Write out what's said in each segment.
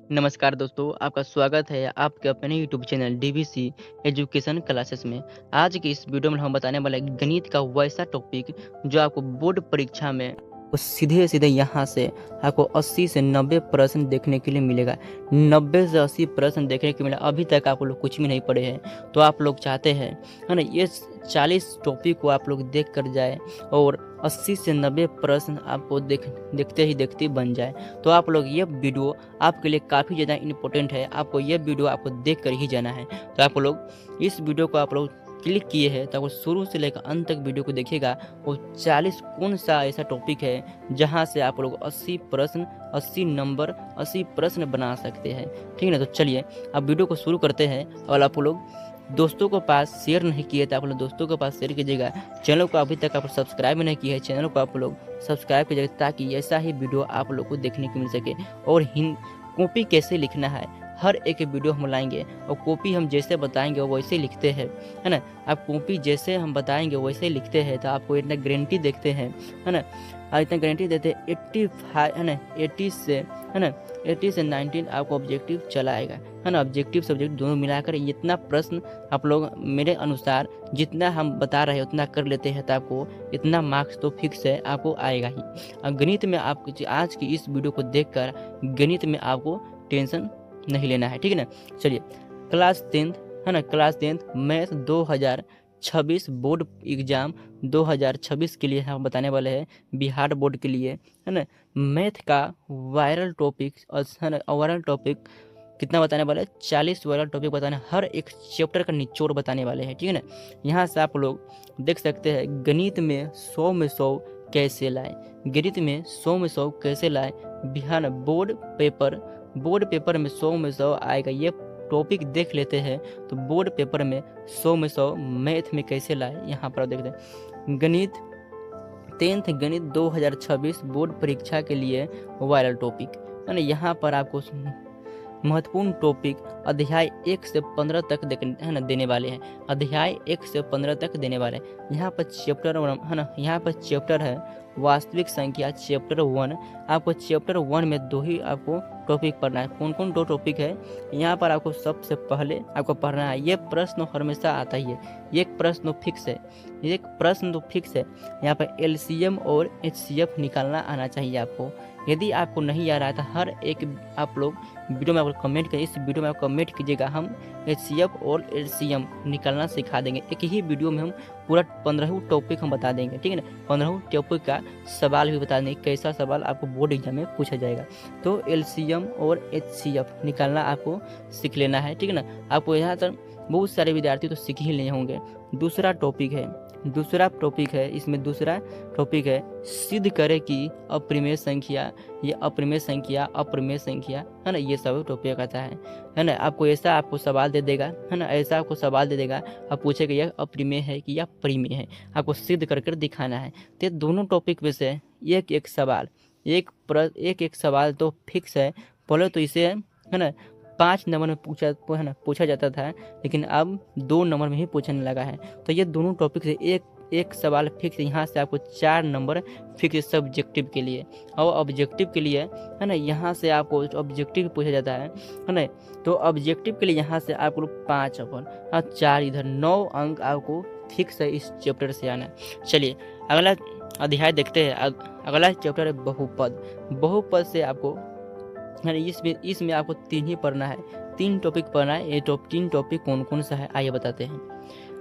नमस्कार दोस्तों, आपका स्वागत है आपके अपने YouTube channel DVC education classes में। आज की इस वीडियो में हम बताने वाले हैं गणित का वैसा टॉपिक जो आपको बोर्ड परीक्षा में सीधे-सीधे यहाँ से आपको 80 से 90 प्रश्न देखने के लिए मिलेगा। 90 से 80 प्रश्न देखने को मिला। अभी तक आप लोग कुछ भी नहीं पढ़े हैं, तो आप लोग चाहते हैं, है ना? ये 40 टॉपिक को आप लोग देख कर जाए और 80 से 90 प्रश्न आपको देखते ही बन जाए। तो आप लोग ये वीडियो आपके लिए काफ़ी ज़्यादा इम्पोर्टेंट है। आपको ये वीडियो आपको देख कर ही जाना है। तो आप लोग इस वीडियो को आप लोग क्लिक किए हैं तो आपको शुरू से लेकर अंत तक वीडियो को देखिएगा। वो 40 कौन सा ऐसा टॉपिक है जहाँ से आप लोग 80 प्रश्न 80 नंबर 80 प्रश्न बना सकते हैं। ठीक है ना? तो चलिए अब वीडियो को शुरू करते हैं। और आप लोग दोस्तों के पास शेयर नहीं किए तो आप लोग दोस्तों के पास शेयर कीजिएगा। चैनल को अभी तक आप सब्सक्राइब नहीं किया है, चैनल को आप लोग सब्सक्राइब कीजिएगा ताकि ऐसा ही वीडियो आप लोग को देखने को मिल सके। और कॉपी कैसे लिखना है हर एक वीडियो हम लाएंगे, और कॉपी हम जैसे बताएंगे वो वैसे लिखते हैं, है ना? आप कॉपी जैसे हम बताएंगे वैसे लिखते हैं तो आपको इतना गारंटी देखते हैं, है ना? इतना गारंटी देते हैं 85, है ना? 80 से, है ना? 80 से 19 आपको ऑब्जेक्टिव चला आएगा, है ना? ऑब्जेक्टिव सब्जेक्ट दोनों मिलाकर इतना प्रश्न आप लोग मेरे अनुसार जितना हम बता रहे हैं उतना कर लेते हैं तो आपको इतना मार्क्स तो फिक्स है, आपको आएगा ही। गणित में आप आज की इस वीडियो को देखकर गणित में आपको टेंशन नहीं लेना है, ठीक है ना? चलिए क्लास 10th, है ना? Class 10th math 2026 board exam 2026 के लिए हम बताने वाले हैं, बिहार बोर्ड के लिए, है ना? मैथ का वायरल टॉपिक, है ना? वायरल टॉपिक कितना बताने वाले हैं? 40 वायरल टॉपिक बताने, हर एक चैप्टर का निचोड़ बताने वाले हैं, ठीक है ना? यहाँ से आप लोग देख सकते हैं गणित में 100 में 100 कैसे लाए, गणित में 100 में 100 कैसे लाए। बिहार बोर्ड पेपर में 100 में 100 आएगा। ये टॉपिक देख लेते हैं तो बोर्ड पेपर में 100 में 100 मैथ में कैसे लाए, यहाँ पर देखते हैं। गणित 10th गणित 2026 बोर्ड परीक्षा के लिए वायरल टॉपिक, है ना? यहाँ पर आपको महत्वपूर्ण टॉपिक अध्याय 1 से 15 तक है ना देने वाले हैं। अध्याय 1 से 15 तक देने वाले हैं। यहाँ पर चैप्टर, है ना? यहाँ पर चैप्टर है वास्तविक संख्या, चैप्टर 1। आपको चैप्टर 1 में 2 ही आपको टॉपिक पढ़ना है। कौन कौन 2 टॉपिक है यहाँ पर आपको सबसे पहले आपको पढ़ना है। ये प्रश्न हमेशा आता ही है, एक प्रश्न फिक्स है, एक प्रश्न तो फिक्स है। यहाँ पर एलसीएम और एचसीएफ निकालना आना चाहिए आपको। यदि आपको नहीं आ रहा है तो हर एक आप लोग वीडियो में आप कमेंट करिए, इस वीडियो में आप कमेंट कीजिएगा, हम एचसीएफ और एलसीएम निकालना सिखा देंगे। एक ही वीडियो में हम पूरा 15 टॉपिक हम बता देंगे, ठीक है ना? 15 टॉपिक का सवाल भी बता देंगे, कैसा सवाल आपको बोर्ड एग्जाम में पूछा जाएगा। तो एलसीएम और एचसीएफ निकालना आपको सीख लेना है, ठीक है ना? आपको यहाँ तक बहुत सारे विद्यार्थी तो सीख ही लिए होंगे। दूसरा टॉपिक है, इसमें दूसरा टॉपिक है सिद्ध करे कि अप्रिमेय संख्या, ये अप्रिमेय संख्या, है ना? ये सब टॉपिक आता है ना? आपको ऐसा आपको सवाल दे देगा, है ना? ऐसा आपको सवाल दे देगा, आप पूछेगा यह अप्रिमेय है कि या परिमेय है, आपको सिद्ध कर दिखाना है। तो दोनों टॉपिक में से एक सवाल, एक सवाल तो फिक्स है। पहले तो इसे, है ना, 5 नंबर में पूछा जाता था, लेकिन अब 2 नंबर में ही पूछने लगा है। तो ये दोनों टॉपिक से एक सवाल फिक्स, यहाँ से आपको 4 नंबर फिक्स सब्जेक्टिव के लिए। और ऑब्जेक्टिव के लिए, है ना, यहाँ से आपको ऑब्जेक्टिव पूछा जाता है ना? तो ऑब्जेक्टिव के लिए यहाँ से आपको 5 और 4 इधर 9 अंक आपको फिक्स है इस चैप्टर से आना। चलिए अगला अध्याय देखते हैं। अगला चैप्टर है बहुपद से आपको, इसमें आपको 3 ही पढ़ना है, 3 टॉपिक पढ़ना है। ये 3 टॉपिक कौन कौन सा है आइए बताते हैं।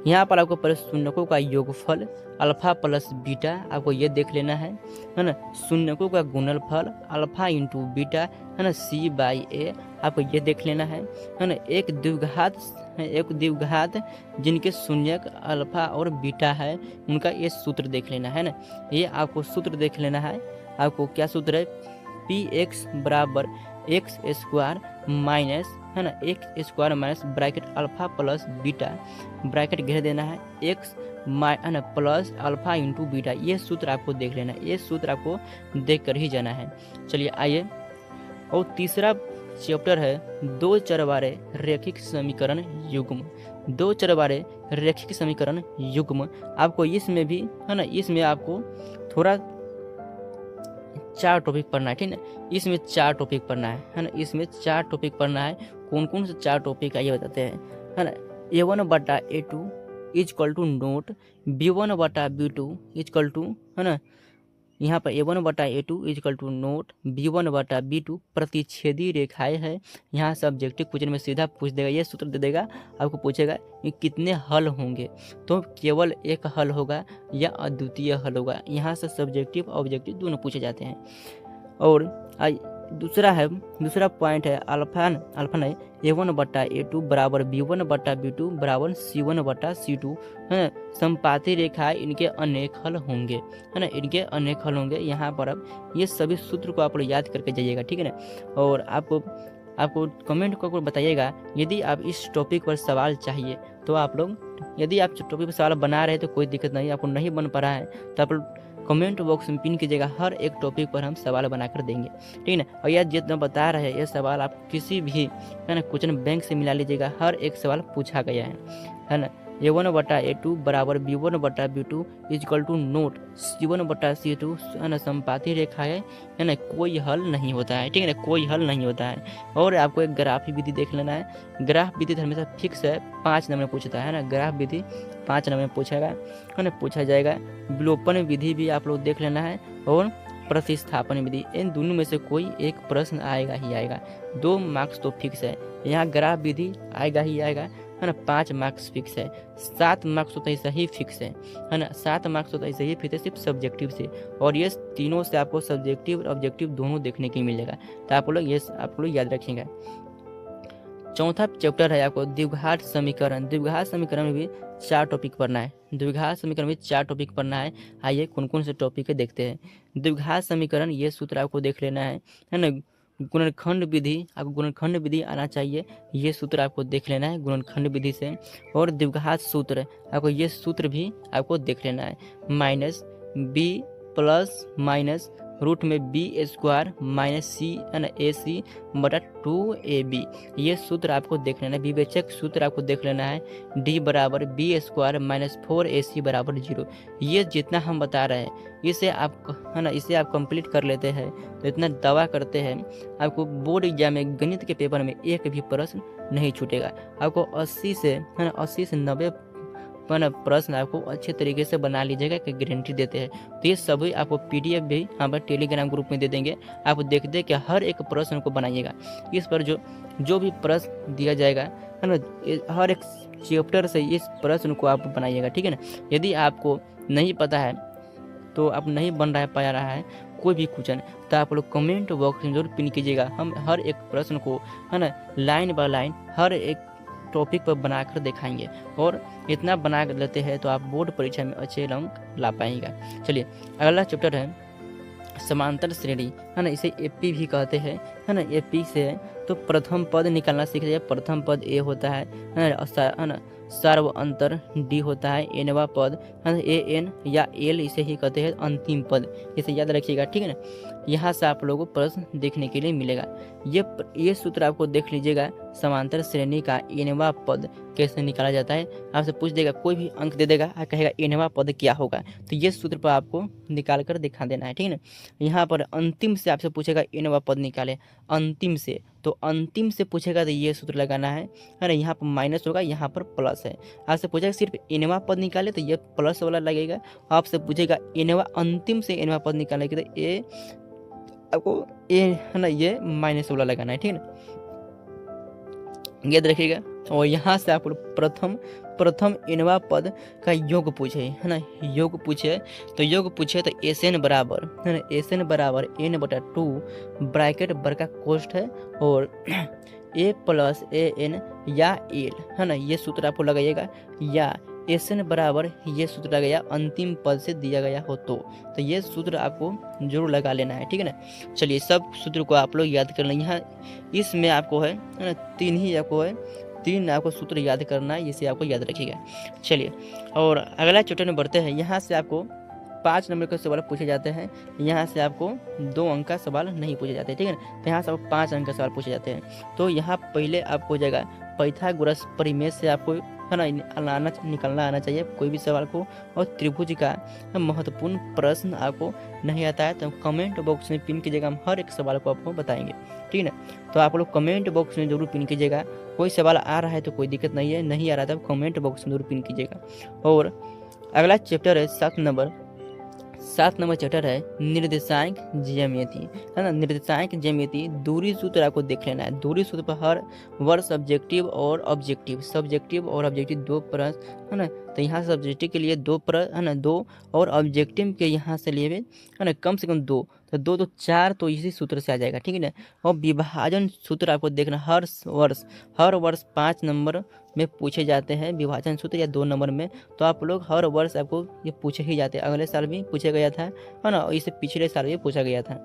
यहाँ पर आपको पहले शून्यकों का योगफल अल्फा प्लस बीटा आपको ये देख लेना है ना? शून्यकों का गुणनफल अल्फा इंटू बीटा, है ना? C/A आपको ये देख लेना है ना? एक द्विघात जिनके शून्यक अल्फा और बीटा है उनका ये सूत्र देख लेना है ना? ये आपको सूत्र देख लेना है। आपको क्या सूत्र है? px बराबर एक्स स्क्वायर माइनस, है ना, x square minus bracket alpha plus beta, bracket घेर देना है, एक्स है ना प्लस अल्फा इंटू बीटा। ये सूत्र आपको देख लेना है, ये सूत्र आपको देख कर ही जाना है। चलिए आइए, और तीसरा चैप्टर है 2 चर वाले रैखिक समीकरण युग्म। 2 चर वाले रैखिक समीकरण युग्म आपको इसमें भी, है ना, इसमें आपको थोड़ा 4 टॉपिक पढ़ना है, ठीक है। इसमें 4 टॉपिक पढ़ना है ना। इसमें 4 टॉपिक पढ़ना है। कौन कौन से 4 टॉपिक आइए बताते हैं, है ना। A1/A2 equal to not B1/B2 equal to, है ना, यहाँ पर A1/A2 equal to not B1/B2 प्रतिच्छेदी रेखाएं है। यहाँ से ऑब्जेक्टिव क्वेश्चन में सीधा पूछ देगा, ये सूत्र दे देगा, आपको पूछेगा कि कितने हल होंगे, तो केवल एक हल होगा या अद्वितीय हल होगा। यहाँ से सब्जेक्टिव ऑब्जेक्टिव दोनों पूछे जाते हैं। और दूसरा पॉइंट है अल्फा नहीं, A1/A2 बराबर B1/B2 बराबर C1/C2, है ना। संपाती रेखाएं इनके अनेक हल होंगे, है ना, इनके अनेक हल होंगे। यहाँ पर अब ये सभी सूत्र को आप लोग याद करके जाइएगा, ठीक है ना। और आपको कमेंट करके बताइएगा यदि आप इस टॉपिक पर सवाल चाहिए तो आप लोग, यदि आप टॉपिक पर सवाल बना रहे हैं तो कोई दिक्कत नहीं, आपको नहीं बन पा रहा है तो आप लोग कमेंट बॉक्स में पिन कीजिएगा, हर एक टॉपिक पर हम सवाल बनाकर देंगे, ठीक है ना। और यह जितना बता रहे हैं ये सवाल आप किसी भी, है ना, क्वेश्चन बैंक से मिला लीजिएगा, हर एक सवाल पूछा गया है ना। A1/A2 बराबर B1/B2 equal to note C1/C2, है ना, संपाती रेखा है ना, कोई हल नहीं होता है, ठीक है ना, कोई हल नहीं होता है। और आपको एक ग्राफ विधि देख लेना है। ग्राफ विधि हमेशा फिक्स है, 5 नंबर में पूछता है ना। ग्राफ विधि 5 नंबर में पूछा जाएगा। विलोपन विधि भी आप लोग देख लेना है, और प्रतिस्थापन विधि, इन दोनों में से कोई एक प्रश्न आएगा ही आएगा। 2 मार्क्स तो फिक्स है, यहाँ ग्राफ विधि आएगा ही आएगा, है ना। 5 मार्क्स फिक्स है। 7 मार्क्स होता है सही फिक्स है ना। 7 मार्क्स होता है सही फिक्स है सिर्फ सब्जेक्टिव से, और ये तीनों से आपको सब्जेक्टिव और ऑब्जेक्टिव दोनों देखने की मिलेगा, तो आप लोग याद रखेंगे। चौथा चैप्टर है आपको द्विघात समीकरण। द्विघात समीकरण में भी 4 टॉपिक पढ़ना है। द्विघात समीकरण में 4 टॉपिक पढ़ना है। आइए कौन कौन से टॉपिक है देखते हैं। द्विघात समीकरण, ये सूत्र आपको देख लेना है ना। गुणनखंड विधि, आपको गुणनखंड विधि आना चाहिए, ये सूत्र आपको देख लेना है गुणनखंड विधि से। और द्विघात सूत्र, आपको ये सूत्र भी आपको देख लेना है। -b प्लस माइनस रूट में B² माइनस C, है ना, AC बटा 2AB, ये सूत्र आपको देख लेना है। विवेचक सूत्र आपको देख लेना है। D बराबर B² माइनस 4AC बराबर 0। ये जितना हम बता रहे हैं इसे आप, है ना, इसे आप कंप्लीट कर लेते हैं तो इतना दावा करते हैं आपको बोर्ड एग्जाम में गणित के पेपर में एक भी प्रश्न नहीं छूटेगा। आपको 80 से 90 प्रश्न आपको अच्छे तरीके से बना लीजिएगा कि गारंटी देते हैं। तो ये सभी आपको PDF भी यहाँ पर टेलीग्राम ग्रुप में दे देंगे, आप देखते कि हर एक प्रश्न को बनाइएगा। इस पर जो भी प्रश्न दिया जाएगा, है ना, हर एक चैप्टर से इस प्रश्न को आप बनाइएगा, ठीक है ना। यदि आपको नहीं पता है तो आप नहीं बन पा रहा है कोई भी क्वेश्चन, तो आप लोग कमेंट बॉक्स में जरूर पिन कीजिएगा। हम हर एक प्रश्न को, है ना, लाइन बाय लाइन हर एक टॉपिक पर बनाकर दिखाएंगे, और इतना बना लेते हैं तो आप बोर्ड परीक्षा में अच्छे अंक ला पाएंगे। चलिए अगला चैप्टर है समांतर श्रेणी, है ना, इसे AP भी कहते हैं, है ना। AP से तो प्रथम पद निकालना सीख जाइए। प्रथम पद A होता है ना। सर्व अंतर D होता है। nवा पद, है ना, AN या L इसे ही कहते हैं अंतिम पद, इसे याद रखिएगा, ठीक है ना। यहाँ से आप लोगों को प्रश्न देखने के लिए मिलेगा। ये सूत्र आपको देख लीजिएगा। समांतर श्रेणी का nवा पद कैसे निकाला जाता है, आपसे पूछ देगा, कोई भी अंक दे देगा, कहेगा nवा पद क्या होगा, तो ये सूत्र पर आपको निकाल कर दिखा देना है, ठीक है ना। यहाँ पर अंतिम से आपसे पूछेगा nवा पद निकाले, अंतिम से, तो अंतिम से पूछेगा तो ये सूत्र लगाना है ना। यहाँ पर माइनस होगा, यहाँ पर प्लस है। आपसे पूछेगा सिर्फ nवा पद निकाले तो ये प्लस वाला लगेगा। आपसे पूछेगा nवा अंतिम से nवा पद निकालने के तो ये आपको है ना, ये माइनस वाला लगाना है, ठीक है ना, याद रखिएगा। और यहाँ से आप प्रथम nवा पद का योग पूछे, है ना, योग पूछे तो SN बराबर, है ना, SN बराबर n/2 ब्रैकेट बड़का कोष्ठ है, और A प्लस AN या L, है ना, ये सूत्र आपको लगाइएगा, या SN बराबर ये सूत्र लगाया अंतिम पद से दिया गया हो तो ये सूत्र आपको जरूर लगा लेना है, ठीक है ना। चलिए सब सूत्र को आप लोग याद कर लें। यहाँ इसमें आपको है ना, 3 आपको सूत्र याद करना है, इसे आपको याद रखिएगा। चलिए और अगला चैप्टर में बढ़ते हैं। यहाँ से आपको 5 नंबर के सवाल पूछे जाते हैं। यहाँ से आपको 2 अंक का सवाल नहीं पूछे जाते, ठीक है ना। तो यहाँ से आपको 5 अंक का सवाल पूछे जाते हैं। तो यहाँ पहले आपको हो जाएगा पाइथागोरस परिमेय से आपको है ना निकलना आना चाहिए कोई भी सवाल को। और त्रिभुज का महत्वपूर्ण प्रश्न आपको नहीं आता है तो कमेंट बॉक्स में पिन कीजिएगा, हम हर एक सवाल को आपको बताएंगे, ठीक है ना। तो आप लोग कमेंट बॉक्स में जरूर पिन कीजिएगा। कोई सवाल आ रहा है तो कोई दिक्कत नहीं है, नहीं आ रहा था कमेंट बॉक्स में जरूर पिन कीजिएगा। और अगला चैप्टर है 7 नंबर चैप्टर है निर्देशांक ज्यामिति, है ना। निर्देशांक ज्यामिति दूरी सूत्र आपको देख लेना है। दूरी सूत्र पर हर वर्ष सब्जेक्टिव और ऑब्जेक्टिव दो प्रश्न, है ना। तो यहाँ से सब्जेक्टिव के लिए 2 प्रश्न, है ना, 2, और ऑब्जेक्टिव के यहाँ से लिए, है ना, कम से कम 2, तो 2 तो 4 तो इसी सूत्र से आ जाएगा, ठीक है ना। और विभाजन सूत्र आपको देखना हर वर्ष 5 नंबर में पूछे जाते हैं विभाजन सूत्र, या 2 नंबर में। तो आप लोग हर वर्ष आपको ये पूछे ही जाते हैं, अगले साल भी पूछा गया था, है ना, इससे पिछले साल भी पूछा गया था।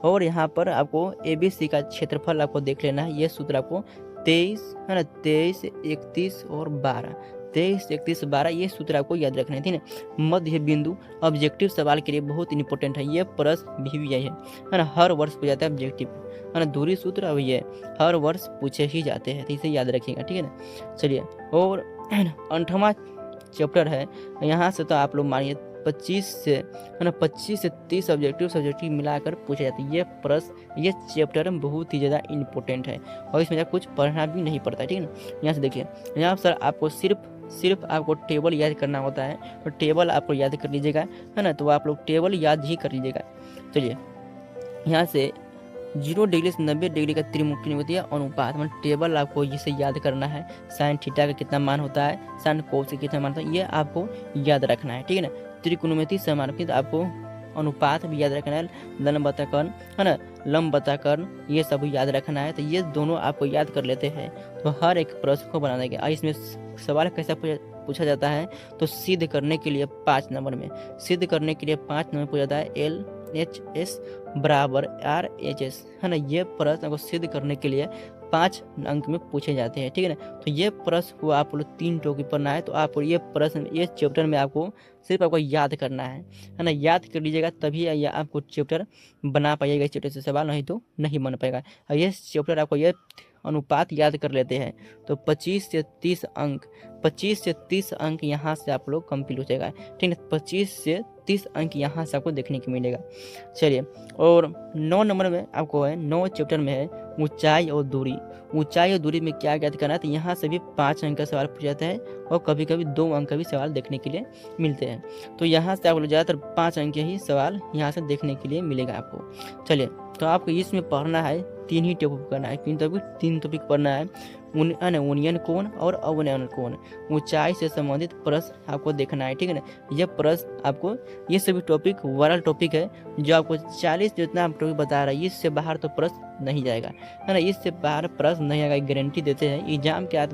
और यहाँ पर आपको ABC का क्षेत्रफल आपको देख लेना है। ये सूत्र आपको 23, है ना, 23, 31 और 12, 23, 31, 12 ये सूत्र आपको याद रखना है, ठीक है। मध्य बिंदु ऑब्जेक्टिव सवाल के लिए बहुत इंपॉर्टेंट है, ये प्रश्न भी यही है ना, हर वर्ष पूछा जाता है ऑब्जेक्टिव, है ना। दूरी सूत्र अब ये हर वर्ष पूछे ही जाते हैं, तो इसे याद रखिएगा, ठीक है ना। चलिए, और 8वां चैप्टर है, यहाँ से तो आप लोग मानिए 25 से, है ना, 25 से 30 सब्जेक्टिव मिलाकर पूछे जाते हैं। ये प्रश्न, ये चैप्टर बहुत ही ज़्यादा इंपॉर्टेंट है और इसमें कुछ पढ़ना भी नहीं पड़ता है, ठीक है ना। यहाँ से देखिए, यहाँ सर आपको सिर्फ आपको टेबल याद करना होता है, तो टेबल आपको याद कर लीजिएगा, है ना। तो आप लोग टेबल याद ही कर लीजिएगा। चलिए, यहाँ से 0 डिग्री से 90 डिग्री का त्रिकोणमितीय अनुपात, मतलब टेबल आपको जिसे याद करना है। साइन थीटा का कितना मान होता है, साइन कोस का कितना मान होता है, ये आपको याद रखना है, ठीक है ना। त्रिकोणमितीय समानुपातिक आपको अनुपात भी याद रखना है, लंब बटा कर्ण, है ना, लंब बटा कर्ण, ये सब याद रखना है। तो ये दोनों आपको याद कर लेते हैं तो हर एक प्रश्न को बना देंगे। इसमें सवाल कैसा पूछा जाता है, तो सिद्ध करने के लिए 5 नंबर में पूछा जाता है LHS बराबर RHS, है ना। ये प्रश्न को सिद्ध करने के लिए 5 अंक में पूछे जाते हैं, ठीक है ना। तो ये प्रश्न को आप लोग 3 टॉपिक पढ़ना है, तो आपको ये प्रश्न ये चैप्टर में आपको सिर्फ आपको याद करना है ना। याद कर लीजिएगा तभी ये आपको चैप्टर बना पाइएगा, इस चैप्टर से सवाल, नहीं तो नहीं बन पाएगा। और ये चैप्टर आपको ये अनुपात याद कर लेते हैं तो 25 से 30 अंक यहाँ से आप लोग कंप्लीट हो जाएगा, ठीक है। 25 से 30 अंक यहाँ से आपको देखने को मिलेगा। चलिए, और 9 नंबर में आपको है, 9 चैप्टर में है ऊंचाई और दूरी में क्या याद करना है। तो यहाँ से भी 5 अंक का सवाल पूछा जाता है और कभी कभी 2 अंक का भी सवाल देखने के लिए मिलते हैं। तो यहाँ से आप लोग ज़्यादातर 5 अंक के ही सवाल यहाँ से देखने के लिए मिलेगा आपको। चलिए, तो आपको इसमें पढ़ना है 3 ही टॉपिक करना है, 3 टॉपिक पढ़ना है, उन्नयन कोण और अवनयन कोण। ऊंचाई से संबंधित प्रश्न आपको देखना है, ठीक है ना। यह प्रश्न आपको, ये सभी टॉपिक वायरल टॉपिक है जो आपको 40 जितना हम टॉपिक बता रहा है, इससे बाहर तो प्रश्न नहीं जाएगा, है ना। इससे बाहर प्रश्न नहीं आएगा, गारंटी देते हैं। एग्जाम के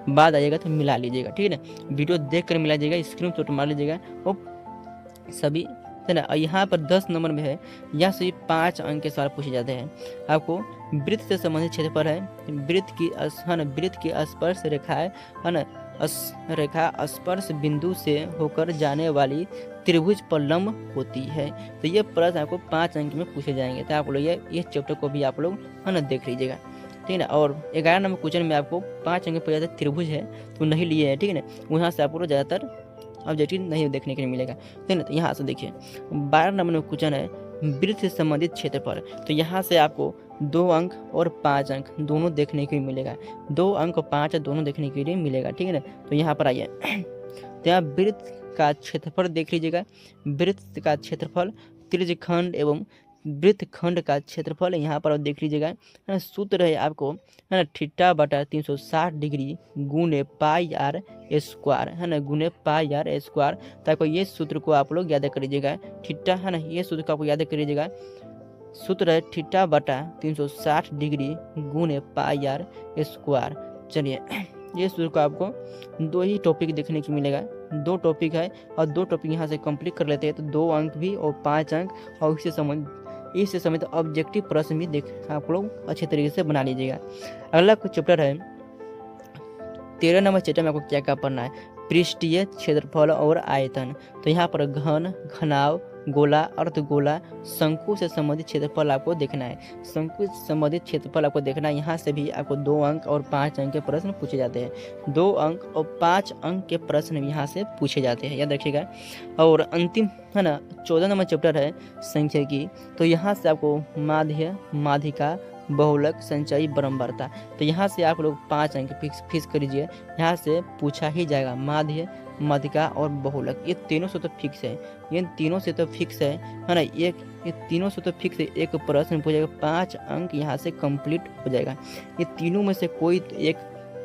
बाद आइएगा तो मिला लीजिएगा, ठीक है ना। वीडियो देख कर मिला लीजिएगा, स्क्रीनशॉट मार लीजिएगा और सभी, है ना। यहाँ पर 10 नंबर में है, यहाँ से 5 अंक के सवाल पूछे जाते हैं। आपको वृत्त से संबंधित क्षेत्रफल है, वृत्त की स्पर्श रेखा है ना, रेखा स्पर्श बिंदु से होकर जाने वाली त्रिभुज पर लंब होती है। तो ये प्रश्न आपको 5 अंक में पूछे जाएंगे। तो आप लोग ये चैप्टर को भी आप लोग, है ना, देख लीजिएगा, ठीक है ना। और 11 नंबर क्वेश्चन में आपको 5 अंक पूछा जाता है, त्रिभुज है तो नहीं लिए है, ठीक है ना। वहाँ से आप लोग ज़्यादातर ऑब्जेक्टिव नहीं देखने के लिए मिलेगा, ठीक है ना। तो यहाँ से देखिए 12 नंबर में क्वेश्चन है वृत्त से संबंधित क्षेत्रफल। तो यहाँ से आपको 2 अंक और 5 अंक दोनों देखने को मिलेगा, 2 अंक और 5 दोनों देखने के लिए मिलेगा, ठीक है ना। तो यहाँ पर आइए, तो यहाँ वृत्त का क्षेत्रफल देख लीजिएगा। वृत्त का क्षेत्रफल, त्रिज्यखंड एवं वृत्तखंड का क्षेत्रफल यहाँ पर आप देख लीजिएगा। सूत्र है आपको, है ना, थीटा बटा 360 डिग्री गुने पाई आर स्क्वायर, है ना, गुने पाई आर स्क्वायर। ताकि ये सूत्र को आप लोग याद कर लीजिएगा। थीटा, है ना, ये सूत्र को आपको याद कर लीजिएगा। सूत्र है थीटा बटा 360 डिग्री गुने पाई आर स्क्वायर। चलिए, ये सूत्र को आपको 2 ही टॉपिक देखने को मिलेगा, 2 टॉपिक है और 2 टॉपिक यहाँ से कंप्लीट कर लेते हैं तो 2 अंक भी और 5 अंक, और इससे संबंधित ऑब्जेक्टिव प्रश्न भी आप लोग अच्छे तरीके से बना लीजिएगा। अगला कुछ चैप्टर है 13 नंबर चैप्टर में आपको क्या क्या पढ़ना है, पृष्ठीय क्षेत्रफल और आयतन। तो यहाँ पर घन, घनाव, गोला, अर्धगोला, शंकु से संबंधित क्षेत्रफल आपको देखना है। शंकु से संबंधित क्षेत्रफल आपको देखना है। यहाँ से भी आपको 2 अंक और 5 अंक के प्रश्न पूछे जाते हैं। 2 अंक और 5 अंक के प्रश्न यहाँ से पूछे जाते हैं, याद रखिएगा। और अंतिम है ना 14 नंबर चैप्टर है सांख्यिकी। तो यहाँ से आपको माध्य, माध्यिका, बहुलक, संचयी, बारंबारता। तो यहाँ से आप लोग 5 अंक फिक्स कर लीजिए। यहाँ से पूछा ही जाएगा माध्य, माध्यिका और बहुलक। ये तीनों से तो फिक्स है, ये तीनों से तो फिक्स है ना। ये तीनों से तो फिक्स है। एक प्रश्न पूछेगा, 5 अंक यहाँ से कंप्लीट हो जाएगा। ये तीनों में से कोई एक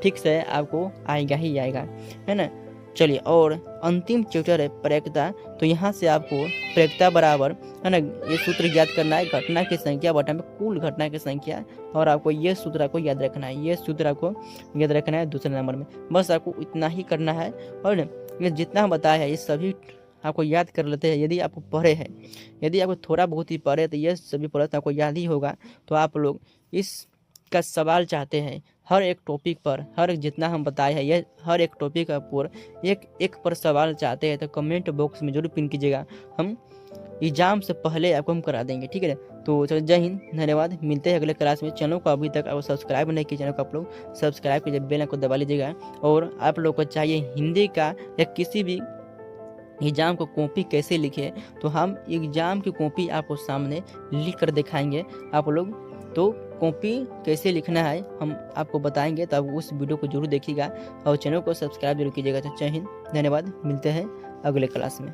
फिक्स है, आपको आएगा ही आएगा, है ना। चलिए, और अंतिम चैप्टर है प्रयोक्ता। तो यहाँ से आपको प्रयोक्ता बराबर है ना, ये सूत्र याद करना है, घटना की संख्या बटा में कुल घटना की संख्या। और आपको ये सूत्र आपको याद रखना है, ये सूत्र आपको याद रखना है दूसरे नंबर में। बस आपको इतना ही करना है। और ये जितना बताया है ये सभी आपको याद कर लेते हैं। यदि आपको पढ़े हैं, यदि आपको थोड़ा बहुत ही पढ़े तो ये सभी प्रश्न आपको याद ही होगा। तो आप लोग इसका सवाल चाहते हैं हर एक टॉपिक पर, हर जितना हम बताए हैं ये हर एक टॉपिक पर एक पर सवाल चाहते हैं तो कमेंट बॉक्स में जरूर पिन कीजिएगा। हम एग्जाम से पहले आपको हम करा देंगे, ठीक है। तो चलो, जय हिंद, धन्यवाद। मिलते हैं अगले क्लास में। चैनल को अभी तक आप सब्सक्राइब नहीं किए, चैनल को आप लोग सब्सक्राइब कीजिए, बेल को दबा लीजिएगा। और आप लोग को चाहिए हिंदी का या किसी भी एग्जाम को कॉपी कैसे लिखे, तो हम एग्जाम की कॉपी आपको सामने लिख कर दिखाएंगे। आप लोग तो कॉपी कैसे लिखना है हम आपको बताएंगे, तो आप उस वीडियो को जरूर देखिएगा और चैनल को सब्सक्राइब जरूर कीजिएगा। तो जय हिंद, धन्यवाद। मिलते हैं अगले क्लास में।